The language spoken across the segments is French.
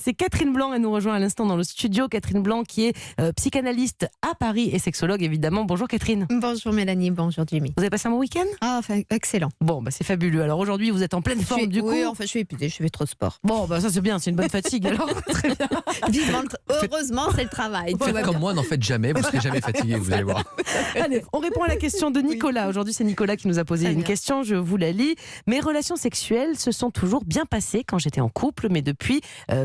C'est Catherine Blanc, elle nous rejoint à l'instant dans le studio. Catherine Blanc qui est psychanalyste à Paris et sexologue évidemment. Bonjour Catherine. Bonjour Mélanie, bonjour Jimmy. Vous avez passé un bon week-end? Ah, enfin, excellent. Bon, c'est fabuleux. Alors aujourd'hui, vous êtes en pleine forme du coup. Oui, enfin, je suis épuisée, je fais trop de sport. Bon, ça c'est bien, c'est une bonne fatigue alors. Très bien. Heureusement, c'est le travail. Faites comme moi, n'en faites jamais, vous ne serez jamais fatigué, vous allez voir. Allez, on répond à la question de Nicolas. Aujourd'hui, c'est Nicolas qui nous a posé une question, je vous la lis. Mes relations sexuelles se sont toujours bien passées quand j'étais en couple, mais depuis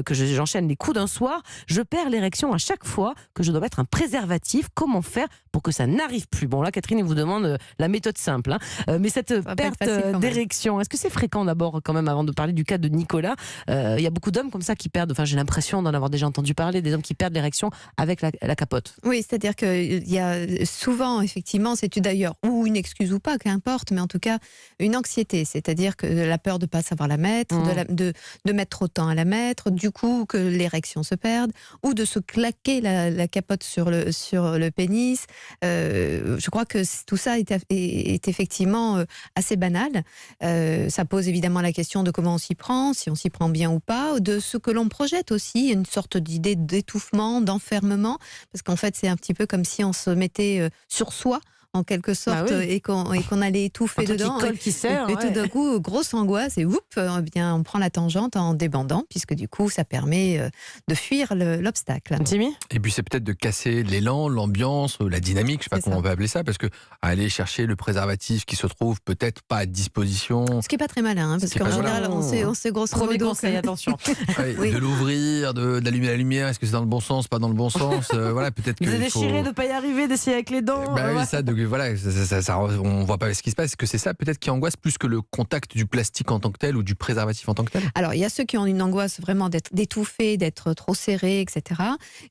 que j'enchaîne les coups d'un soir, je perds l'érection à chaque fois que je dois mettre un préservatif. Comment faire pour que ça n'arrive plus? Bon, là, Catherine, elle vous demande la méthode simple. Mais cette perte d'érection, est-ce que c'est fréquent d'abord, quand même, avant de parler du cas de Nicolas? Il y a beaucoup d'hommes comme ça qui perdent, enfin, j'ai l'impression d'en avoir déjà entendu parler, des hommes qui perdent l'érection avec la capote. Oui, c'est-à-dire qu'il y a souvent, effectivement, c'est d'ailleurs, ou une excuse ou pas, qu'importe, mais en tout cas, une anxiété. C'est-à-dire que la peur de ne pas savoir la mettre, de mettre trop de temps à la mettre, du coup, que l'érection se perde, ou de se claquer la capote sur le pénis. Je crois que tout ça est effectivement assez banal. Ça pose évidemment la question de comment on s'y prend, si on s'y prend bien ou pas, de ce que l'on projette aussi, une sorte d'idée d'étouffement, d'enfermement, parce qu'en fait c'est un petit peu comme si on se mettait sur soi en quelque sorte, et qu'on allait étouffer dedans. Qui serre, et tout d'un coup, grosse angoisse, et bien, on prend la tangente en débandant, puisque du coup, ça permet de fuir l'obstacle. Jimmy ? Et puis c'est peut-être de casser l'élan, l'ambiance, la dynamique, je sais pas comment on va appeler ça, parce que aller chercher le préservatif qui se trouve peut-être pas à disposition. Ce qui est pas très malin, parce qu'en général, on sait grosso modo. Premier conseil, attention. Oui. De l'ouvrir, d'allumer la lumière, est-ce que c'est dans le bon sens, pas dans le bon sens, voilà, peut-être que. De déchirer, de pas y arriver, d'essayer avec les dents. Oui, ça, voilà, on voit pas ce qui se passe. Est-ce que c'est ça peut-être qui angoisse plus que le contact du plastique en tant que tel ou du préservatif en tant que tel? Alors, il y a ceux qui ont une angoisse vraiment d'étouffer, d'être trop serré, etc.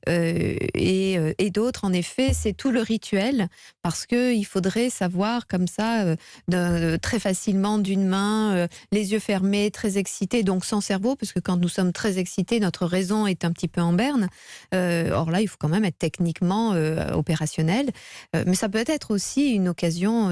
Et d'autres, en effet, c'est tout le rituel, parce qu'il faudrait savoir comme ça, très facilement d'une main, les yeux fermés, très excités, donc sans cerveau, parce que quand nous sommes très excités, notre raison est un petit peu en berne. Or là, il faut quand même être techniquement opérationnel. Mais ça peut être aussi une occasion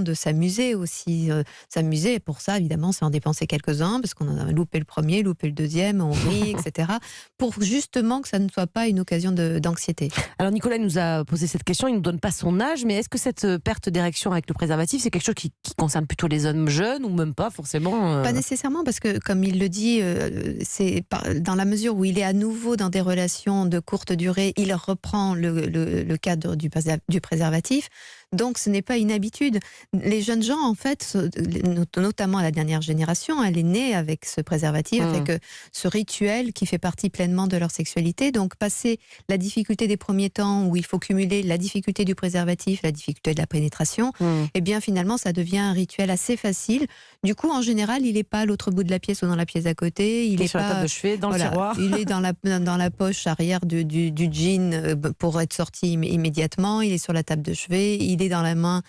de s'amuser aussi. S'amuser, pour ça, évidemment, c'est en dépenser quelques-uns, parce qu'on a loupé le premier, loupé le deuxième, on rit, etc. Pour justement que ça ne soit pas une occasion d'anxiété. Alors Nicolas nous a posé cette question, il ne nous donne pas son âge, mais est-ce que cette perte d'érection avec le préservatif, c'est quelque chose qui concerne plutôt les hommes jeunes ou même pas forcément Pas nécessairement, parce que comme il le dit, c'est dans la mesure où il est à nouveau dans des relations de courte durée, il reprend le cadre du préservatif. Donc ce n'est pas une habitude. Les jeunes gens, en fait, notamment la dernière génération, elle est née avec ce préservatif, avec ce rituel qui fait partie pleinement de leur sexualité. Donc passer la difficulté des premiers temps où il faut cumuler la difficulté du préservatif, la difficulté de la pénétration, et bien finalement ça devient un rituel assez facile. Du coup, en général, il n'est pas à l'autre bout de la pièce ou dans la pièce à côté. Il est sur pas, la table de chevet, dans le tiroir. Il est dans la poche arrière du jean pour être sorti immédiatement. Il est sur la table de chevet. Il est dans la main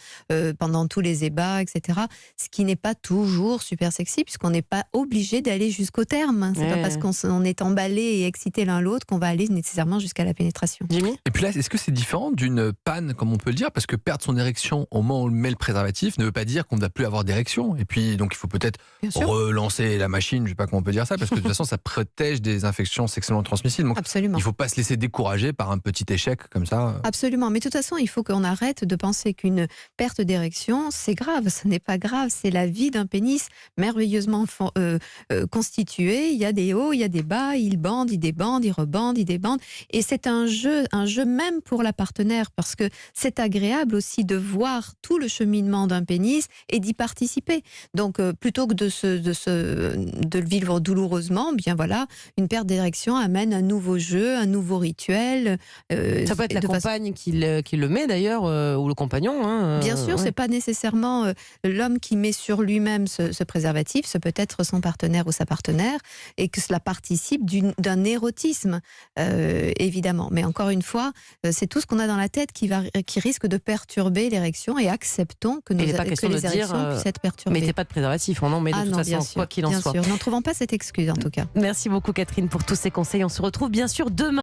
pendant tous les ébats, etc. Ce qui n'est pas toujours super sexy, puisqu'on n'est pas obligé d'aller jusqu'au terme. C'est pas parce qu'on est emballé et excité l'un l'autre qu'on va aller nécessairement jusqu'à la pénétration. Jimmy ? Et puis là, est-ce que c'est différent d'une panne, comme on peut le dire? Parce que perdre son érection au moment où on met le préservatif ne veut pas dire qu'on ne va plus avoir d'érection. Et puis, donc, il faut peut-être relancer la machine, je ne sais pas comment on peut dire ça, parce que de toute façon, ça protège des infections sexuellement transmissibles. Donc, absolument. Il ne faut pas se laisser décourager par un petit échec comme ça. Absolument. Mais de toute façon, il faut qu'on arrête de penser qu'une perte d'érection, c'est grave. Ce n'est pas grave. C'est la vie d'un pénis merveilleusement constitué. Il y a des hauts, il y a des bas. Il bande, il débande, il rebande, il débande. Et c'est un jeu même pour la partenaire, parce que c'est agréable aussi de voir tout le cheminement d'un pénis et d'y participer. Donc, plutôt que de le vivre douloureusement, bien voilà, une perte d'érection amène un nouveau jeu, un nouveau rituel. Ça peut être la compagne qui le met d'ailleurs, ou le compagnon. Bien sûr, c'est pas nécessairement l'homme qui met sur lui-même ce préservatif, ce peut être son partenaire ou sa partenaire, et que cela participe d'un érotisme, évidemment. Mais encore une fois, c'est tout ce qu'on a dans la tête qui risque de perturber l'érection, et acceptons que les érections puissent être perturbées. Mettez pas de préservatif, on en met de toute façon, quoi qu'il en soit. Bien sûr, n'en trouvons pas cette excuse en tout cas. Merci beaucoup Catherine pour tous ces conseils. On se retrouve bien sûr demain.